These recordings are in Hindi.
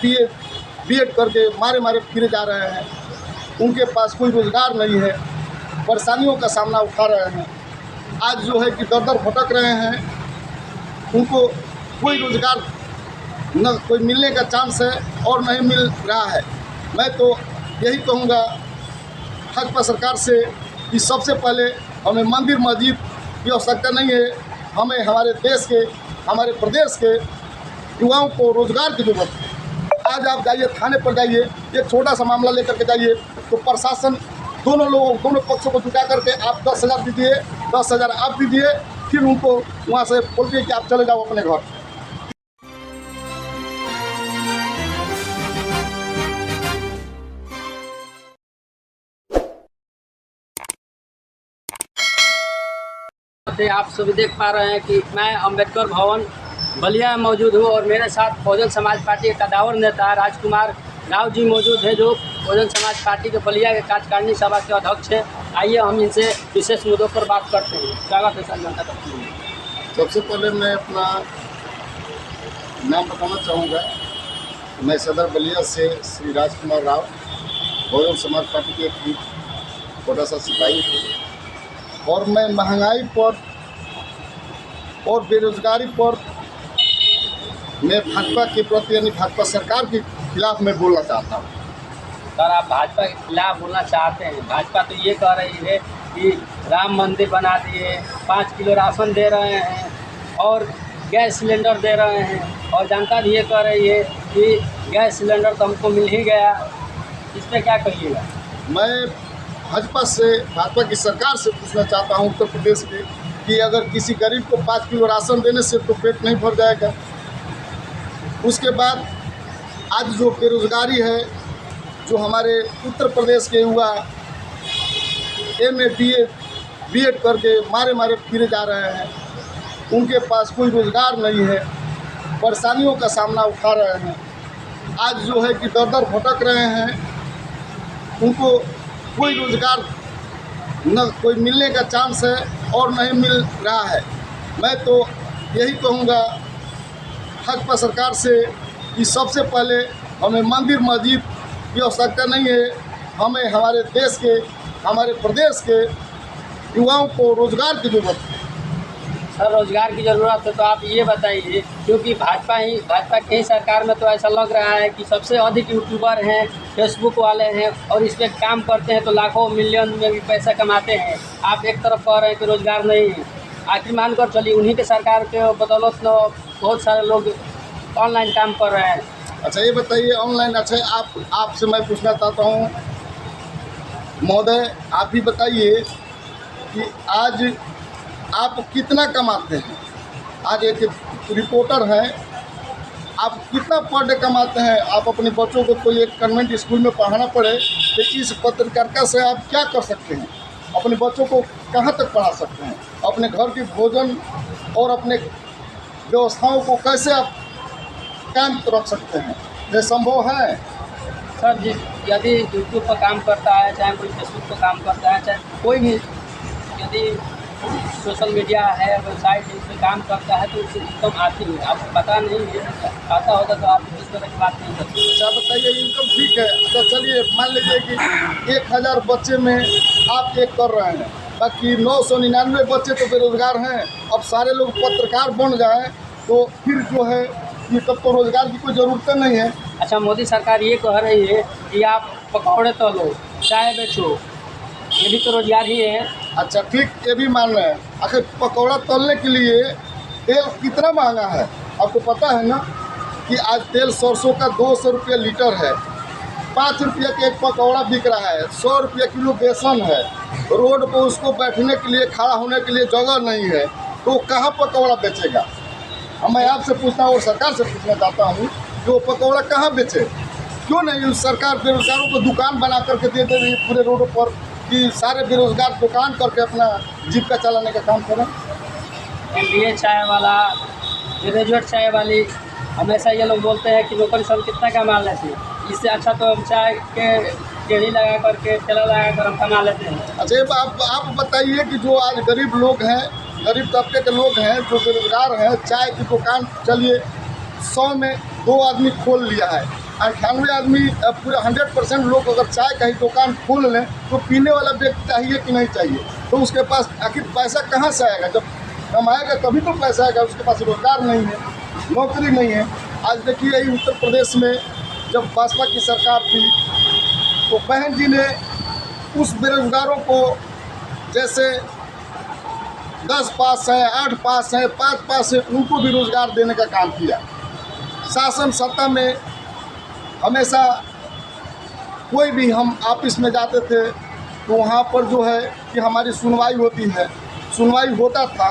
बीएड करके मारे मारे फिरे जा रहे हैं। उनके पास कोई रोज़गार नहीं है, परेशानियों का सामना उठा रहे हैं। आज जो है कि दर दर भटक रहे हैं, उनको कोई रोज़गार न कोई मिलने का चांस है और नहीं मिल रहा है। मैं तो यही कहूँगा भाजपा सरकार से कि सबसे पहले हमें मंदिर मस्जिद की आवश्यकता नहीं है, हमें हमारे देश के, हमारे प्रदेश के युवाओं को रोज़गार की ज़रूरत है। आज आप जाइए थाने पर, जाइए एक छोटा सा मामला लेकर के जाइए तो प्रशासन दोनों पक्षों को जुटा करके आप 10,000 दीजिए, 10,000 आप दीजिए, फिर उनको वहाँ से बोलिए कि आप चले जाओ अपने घर। आप सभी देख पा रहे हैं कि मैं अंबेडकर भवन बलिया में मौजूद हूँ और मेरे साथ बहुजन समाज पार्टी के कदावर नेता राजकुमार राव जी मौजूद है, जो बहुजन समाज पार्टी के बलिया के कार्यकारिणी सभा के अध्यक्ष हैं। आइए हम इनसे विशेष मुद्दों पर बात करते हैं। स्वागत है सर जनता दफ्तर में। सबसे पहले मैं अपना नाम बताना चाहूँगा। मैं सदर बलिया से श्री राजकुमार राव, बहुजन समाज पार्टी के एक छोटा सा सिपाही हूँ और मैं महंगाई पर और बेरोजगारी पर मैं भाजपा के प्रति यानी भाजपा सरकार के खिलाफ मैं बोलना चाहता हूँ। सर, आप भाजपा के खिलाफ बोलना चाहते हैं। भाजपा तो ये कह रही है कि राम मंदिर बना दिए, 5 किलो राशन दे रहे हैं और गैस सिलेंडर दे रहे हैं, और जनता भी ये कह रही है कि गैस सिलेंडर तो हमको मिल ही गया। इस पर क्या कहिएगा? मैं भाजपा की सरकार से पूछना चाहता हूँ उत्तर प्रदेश के कि अगर किसी गरीब को 5 किलो राशन देने से तो पेट नहीं भर जाएगा। उसके बाद आज जो बेरोजगारी है, जो हमारे उत्तर प्रदेश के युवा MA BEd करके मारे मारे फिरे जा रहे हैं, उनके पास कोई रोज़गार नहीं है, परेशानियों का सामना उठा रहे हैं। आज जो है कि दर दर भटक रहे हैं, उनको कोई रोज़गार न कोई मिलने का चांस है और नहीं मिल रहा है। मैं तो यही कहूँगा भाजपा सरकार से कि सबसे पहले हमें मंदिर मस्जिद की आवश्यकता नहीं है, हमें हमारे देश के, हमारे प्रदेश के युवाओं को रोज़गार की ज़रूरत है। सर, रोज़गार की ज़रूरत है तो आप ये बताइए, क्योंकि भाजपा की ही सरकार में तो ऐसा लग रहा है कि सबसे अधिक यूट्यूबर हैं, फेसबुक वाले हैं और इस पर काम करते हैं तो लाखों मिलियन में भी पैसा कमाते हैं। आप एक तरफ कह रहे हैं कि रोज़गार नहीं है, आखिर मानकर चलिए उन्हीं के सरकार के बदौलत तो बहुत सारे लोग ऑनलाइन काम कर रहे हैं। अच्छा, ये बताइए ऑनलाइन, अच्छा आपसे मैं पूछना चाहता हूँ महोदय, आप भी बताइए कि आज आप कितना कमाते हैं? आज एक रिपोर्टर हैं, आप कितना पर डे कमाते हैं? आप अपने बच्चों को कोई एक कन्वेंट स्कूल में पढ़ाना पड़े तो इस पत्रकारिता से आप क्या कर सकते हैं? अपने बच्चों को कहाँ तक पढ़ा सकते हैं? अपने घर के भोजन और अपने व्यवस्थाओं को कैसे आप कायम रख सकते हैं? ये संभव है? सर जी, यदि यूट्यूब पर काम करता है, चाहे कोई फेसबुक पर काम करता है, चाहे कोई भी यदि सोशल मीडिया है, वेबसाइट इस पर काम करता है तो उससे इनकम आती है। आपको पता नहीं है, आता होगा तो आप इस तरह की बात नहीं करते। अच्छा बताइए, इनकम ठीक है। अच्छा चलिए मान लीजिए कि 1000 बच्चे में आप एक कर रहे हैं, बाकी 999 बच्चे तो बेरोजगार हैं। अब सारे लोग पत्रकार बन जाएं तो फिर जो है ये तब तो रोज़गार की कोई ज़रूरत नहीं है। अच्छा, मोदी सरकार ये कह रही है कि आप पकौड़े तलो, चाय बेचो, ये भी तो रोज़गार ही है। अच्छा ठीक, ये भी मान रहे हैं। आखिर पकौड़ा तलने के लिए तेल कितना महंगा है? आपको पता है ना कि आज तेल सरसों का 200 रुपये लीटर है, 5 रुपये का एक पकौड़ा बिक रहा है, 100 रुपये किलो बेसन है। रोड पर उसको बैठने के लिए, खड़ा होने के लिए जगह नहीं है, तो कहाँ पकौड़ा बेचेगा? मैं आपसे पूछता हूँ और सरकार से पूछना चाहता हूँ कि वो पकौड़ा कहाँ बेचे? क्यों नहीं सरकार बेरोजगारों को दुकान बना करके दे रही है पूरे रोडों पर कि सारे बेरोजगार दुकान करके अपना जीविका चलाने का काम करें? MBA चाय वाला, ग्रेजुएट चाय वाली, हमेशा ये लोग बोलते हैं कि नौकरी सब कितना कमा लेते हैं, इससे अच्छा तो हम चाय के गेड़ी लगा करके, ठेला लगा कर हम कमा लेते हैं। अच्छा, आप बताइए कि जो आज गरीब लोग हैं, गरीब तबके के लोग हैं, जो बेरोजगार हैं, चाय की दुकान चलिए 100 में 2 आदमी खोल लिया है। 98 आदमी पूरा 100% लोग अगर चाय का ही दुकान खोल लें तो पीने वाला व्यक्ति चाहिए कि नहीं चाहिए? तो उसके पास आखिर पैसा कहाँ से आएगा? जब कमाएगा तभी तो पैसा आएगा। उसके पास रोजगार नहीं है, नौकरी नहीं है। आज देखिए यही उत्तर प्रदेश में जब भाजपा की सरकार थी तो बहन जी ने उस बेरोजगारों को जैसे 10 पास है, 8 पास है, 5 पास है, उनको भी रोजगार देने का काम किया। शासन सत्ता में हमेशा कोई भी हम ऑफिस में जाते थे तो वहाँ पर जो है कि हमारी सुनवाई होती है, सुनवाई होता था।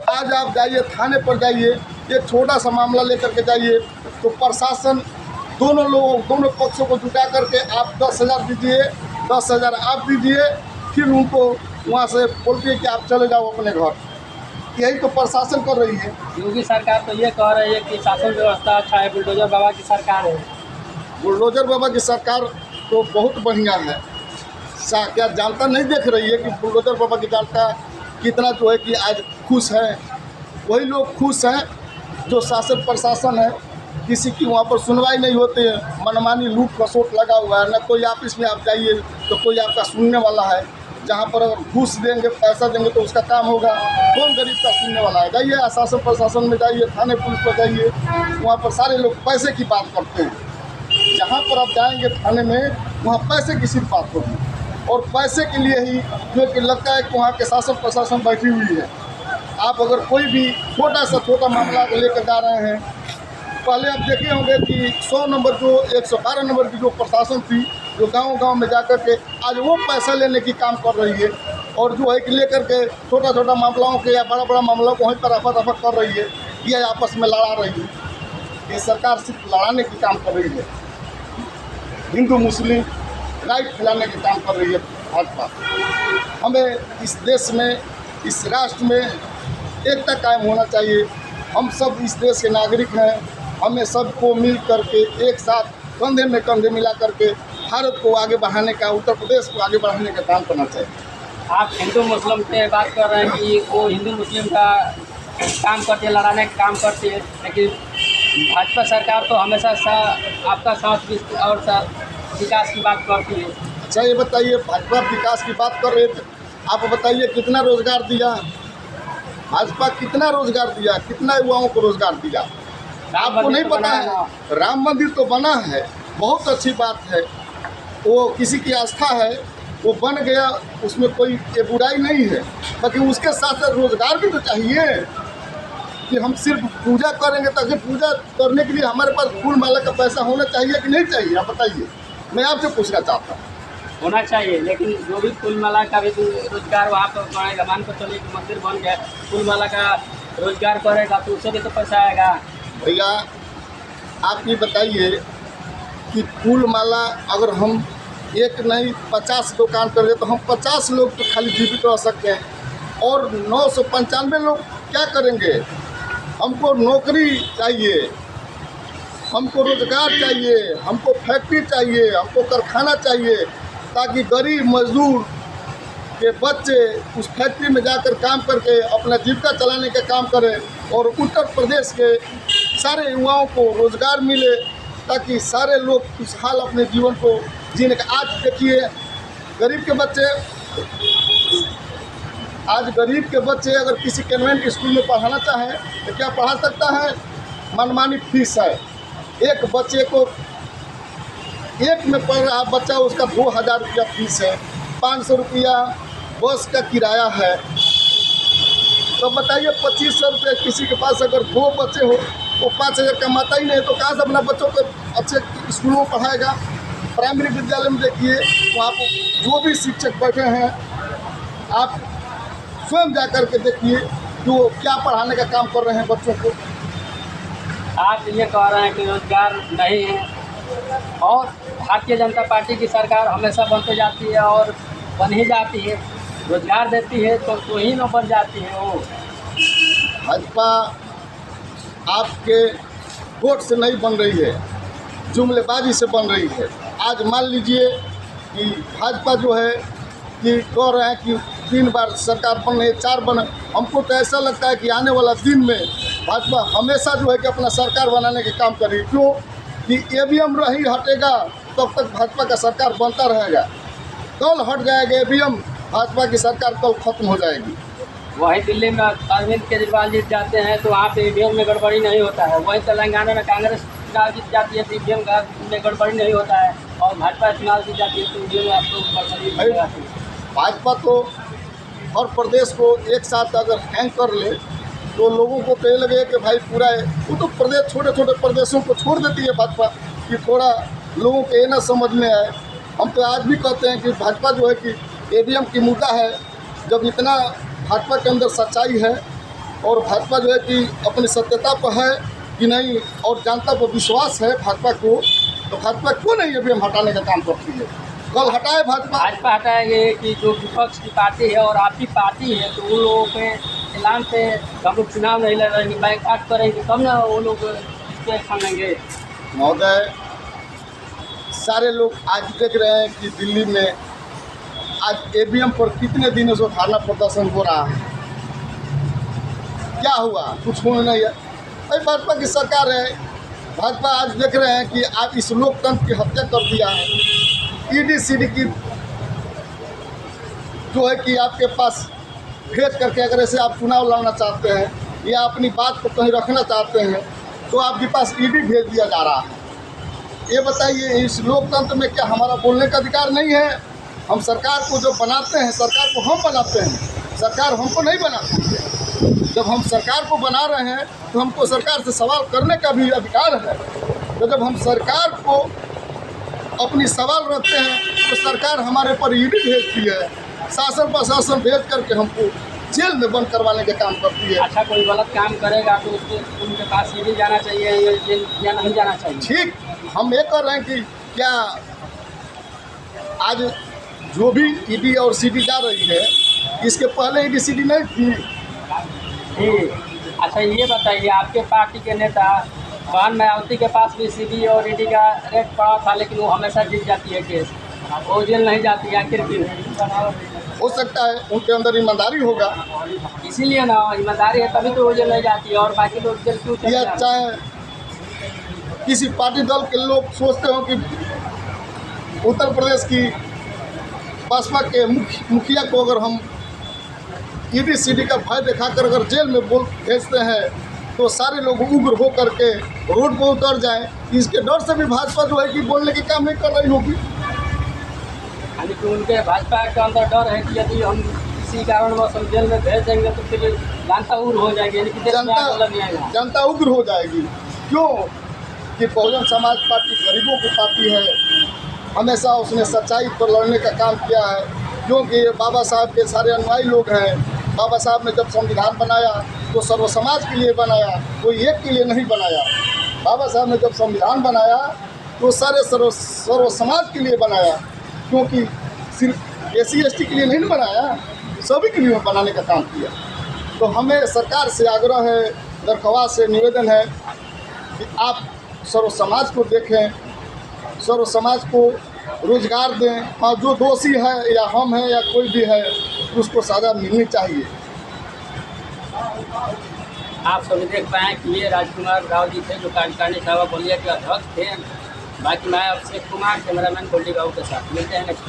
आज आप जाइए थाने पर जाइए, एक छोटा सा मामला लेकर के जाइए तो प्रशासन दोनों पक्षों को जुटा करके आप 10,000 दीजिए, 10,000 आप दीजिए, फिर उनको वहाँ से बोलती है कि आप चले जाओ अपने घर। यही तो प्रशासन कर रही है। योगी सरकार तो ये कह रही है कि शासन व्यवस्था अच्छा है, बुलडोजर बाबा की सरकार है। बुलडोजर बाबा की सरकार तो बहुत बढ़िया है। क्या जनता नहीं देख रही है कि बुलडोजर बाबा की जनता कितना जो है कि आज खुश है? वही लोग खुश हैं जो शासन प्रशासन है, किसी की वहाँ पर सुनवाई नहीं होती है, मनमानी लूट खसोट लगा हुआ है। न कोई ऑफिस में आप जाइए तो कोई आपका सुनने वाला है। जहाँ पर अगर घूस देंगे, पैसा देंगे तो उसका काम होगा। कौन गरीब का सुनने वाला है? जाइए शासन प्रशासन में जाइए, थाने पुलिस पर जाइए, वहाँ पर सारे लोग पैसे की बात करते हैं। जहाँ पर आप जाएंगे थाने में, वहाँ पैसे की सिर्फ बात होगी और पैसे के लिए ही जो कि लगता है कि वहाँ के शासन प्रशासन बैठी हुई है। आप अगर कोई भी छोटा सा छोटा मामला लेकर जा रहे हैं, पहले आप देखे होंगे कि 100 नंबर जो 112 नंबर की जो प्रशासन थी, जो गांव-गांव में जाकर के आज वो पैसा लेने की काम कर रही है और जो है कि लेकर के छोटा-छोटा मामलों के या बड़ा-बड़ा मामलों को वहीं पर रफा-दफा कर रही है, ये आपस में लड़ा रही है। ये सरकार सिर्फ लड़ाने की काम कर रही है, हिंदू मुस्लिम राइट फैलाने के काम कर रही है भाजपा। हमें इस देश में, इस राष्ट्र में एकता कायम होना चाहिए। हम सब इस देश के नागरिक हैं, हमें सबको मिल करके एक साथ कंधे में कंधे मिला करके भारत को आगे बढ़ाने का, उत्तर प्रदेश को आगे बढ़ाने का काम करना चाहिए। आप हिंदू मुस्लिम पे बात कर रहे हैं कि वो हिंदू मुस्लिम का काम करती है, लड़ाने का काम करती है, लेकिन भाजपा सरकार तो हमेशा आपका साथ और विकास की बात करती है। अच्छा ये बताइए, भाजपा विकास की बात कर रहे थे, आप बताइए कितना रोजगार दिया भाजपा? कितना रोजगार दिया? कितना युवाओं को रोजगार दिया? आपको नहीं पता है? राम मंदिर तो बना है, बहुत अच्छी बात है, वो किसी की आस्था है, वो बन गया, उसमें कोई ये बुराई नहीं है। बाकी उसके साथ साथ रोजगार भी तो चाहिए कि हम सिर्फ पूजा करेंगे, ताकि पूजा करने के लिए हमारे पास फूल माला का पैसा होना चाहिए कि नहीं चाहिए? आप बताइए, मैं आपसे पूछना चाहता हूँ। होना चाहिए, लेकिन जो भी फूल माला का भी रोजगार वहाँ पर करेगा, मान को चलिए कि मंदिर बन गया, फूल माला का रोजगार करेगा तो उससे भी तो पैसा आएगा। भैया आप ये बताइए कि फूल माला अगर हम एक नहीं 50 दुकान कर दे तो हम 50 लोग तो खाली जीवित रह सकते हैं और 995 लोग क्या करेंगे? हमको नौकरी चाहिए, हमको रोजगार चाहिए, हमको फैक्ट्री चाहिए, हमको कारखाना चाहिए, ताकि गरीब मजदूर के बच्चे उस फैक्ट्री में जाकर काम करके अपना जीविका चलाने का काम करें और उत्तर प्रदेश के सारे युवाओं को रोजगार मिले, ताकि सारे लोग खुशहाल अपने जीवन को जीने का। आज देखिए गरीब के बच्चे अगर किसी कन्वेंट स्कूल में पढ़ाना चाहे तो क्या पढ़ा सकता है? मनमानी फीस है। एक बच्चे को, एक में पढ़ रहा बच्चा, उसका 2,000 रुपया फीस है, 500 रुपया बस का किराया है। तो बताइए 2,500 रुपये किसी के पास अगर 2 बच्चे हो, वो 5,000 कमाता ही नहीं तो कहाँ से अपना बच्चों को अच्छे स्कूलों में पढ़ाएगा? प्राइमरी विद्यालय में देखिए वहाँ पर जो भी शिक्षक बैठे हैं, आप स्वयं जा कर के देखिए कि वो क्या पढ़ाने का काम कर रहे हैं बच्चों को। आप ये कह रहे हैं कि रोजगार नहीं है और भारतीय जनता पार्टी की सरकार हमेशा बनते जाती है और बन ही जाती है, रोजगार देती है तो ही न बन जाती है। वो भाजपा आपके वोट से नहीं बन रही है, जुमलेबाजी से बन रही है। आज मान लीजिए कि भाजपा जो है कि कह रहे हैं कि 3 बार सरकार बन रही है, 4 बन। हमको तो ऐसा लगता है कि आने वाला दिन में भाजपा हमेशा जो है कि अपना सरकार बनाने के काम कर रही है। क्यों? कि ईवीएम नहीं हटेगा तब तक भाजपा का सरकार बनता रहेगा। कल हट जाएगा ईवीएम, भाजपा की सरकार कल खत्म हो जाएगी। वहीं दिल्ली में अरविंद केजरीवाल जीत जाते हैं तो वहाँ पे ईवीएम में गड़बड़ी नहीं होता है। वहीं तेलंगाना में कांग्रेस चुनाव जीत जाती है तो ईवीएम में गड़बड़ी नहीं होता है, और भाजपा चुनाव जीत जाती है तो ईवीएम में आपको गड़बड़ी नहीं आती है। भाजपा तो हर प्रदेश को एक साथ अगर हैंग कर ले तो लोगों को तो ये लगे कि भाई पूरा है। वो तो प्रदेश, छोटे छोटे प्रदेशों को छोड़ देती है भाजपा कि थोड़ा लोगों को ये ना समझ में आए। हम तो आज भी कहते हैं कि भाजपा जो है कि ईवीएम की मुद्दा है, जब इतना भाजपा के अंदर सच्चाई है और भाजपा जो है कि अपनी सत्यता पर है कि नहीं और जनता पर विश्वास है भाजपा को, तो भाजपा क्यों नहीं ईवीएम हटाने का काम करती है? कल हटाए भाजपा हटाएंगे कि जो विपक्ष की पार्टी है और आपकी पार्टी है तो उन लोगों के ऐलान पे हम लोग चुनाव नहीं लड़ रहे, बाइकआउट करेंगे तब ना वो लोग इस पर एक्शन लेंगे। महोदय, सारे लोग आज देख रहे हैं कि दिल्ली में आज ईवीएम पर कितने दिनों से धरना प्रदर्शन हो रहा है। क्या हुआ? कुछ होना नहीं है। भाई भाजपा की सरकार है, भाजपा आज देख रहे हैं कि आप इस लोकतंत्र की हत्या कर दिया है। ईडी सीडी की जो है कि आपके पास भेज करके अगर ऐसे आप चुनाव लड़ना चाहते हैं या अपनी बात को कहीं रखना चाहते हैं तो आपके पास ईडी भेज दिया जा रहा है। ये बताइए, इस लोकतंत्र में क्या हमारा बोलने का अधिकार नहीं है? हम सरकार को जो बनाते हैं, सरकार को हम बनाते हैं, सरकार हमको नहीं बनाती है। जब हम सरकार को बना रहे हैं तो हमको सरकार से सवाल करने का भी अधिकार है। तो जब हम सरकार को अपनी सवाल रखते हैं तो सरकार हमारे पर ईडी भेजती है, शासन प्रशासन भेज करके हमको जेल में बंद करवाने का काम करती है। अच्छा, कोई गलत काम करेगा तो उसके उनके पास ईडी जाना चाहिए या नहीं जाना चाहिए? ठीक, हम ये कर रहे हैं कि क्या आज जो भी ईडी और सीडी जा रही है, इसके पहले ईडी सीडी नहीं थी। अच्छा, ये बताइए, आपके पार्टी के नेता बहन मायावती के पास भी सीडी और ईडी का रेट पड़ा था, लेकिन वो हमेशा जीत जाती है केस, वो जेल नहीं जाती है, आखिर क्यों? हो सकता है उनके अंदर ईमानदारी होगा, इसीलिए ना, ईमानदारी है तभी तो वो जेल नहीं जाती है, और बाकी लोग जेल क्यों चले या जाते हैं? चाहे किसी पार्टी दल के लोग सोचते हो कि उत्तर प्रदेश की बसपा के मुखिया को अगर हम ईडी सीडी का भय दिखाकर अगर जेल में भेजते हैं तो सारे लोग उग्र हो करके रोड पर उतर जाएं। इसके डर से भी भाजपा जो है कि बोलने की काम नहीं कर रही होगी। यानी कि उनके भाजपा के अंदर डर है कि यदि हम किसी कारणवश हम जेल में भेज देंगे तो फिर जनता उग्र हो जाएगी, यानी कि देश में आंदोलन नहीं आएगा। जनता उग्र हो जाएगी। क्यों? कि बहुजन समाज पार्टी गरीबों की पार्टी है, हमेशा उसने सच्चाई पर लड़ने का काम किया है। क्योंकि बाबा साहब के सारे अनुयायी लोग हैं। बाबा साहब ने जब संविधान बनाया तो सर्व समाज के लिए बनाया, कोई एक के लिए नहीं बनाया। बाबा साहब ने जब संविधान बनाया तो सारे सर्व समाज के लिए बनाया, क्योंकि सिर्फ SC ST के लिए नहीं बनाया, सभी के लिए बनाने का काम किया। तो हमें सरकार से आग्रह है, दरख्वास्त है, निवेदन है कि आप सर्व समाज को देखें, सर्व समाज को रोजगार दें, और जो दोषी है या हम हैं या कोई भी है उसको सज़ा मिलनी चाहिए। आप सभी देख पाए कि ये राजकुमार राव जी थे जो कार्यकारिणी सभा बलिया के अध्यक्ष थे। बाकी मैं अभिषेक कुमार, कैमरामैन गोल्डी बाबू के साथ मिलते हैं नेक्स्ट।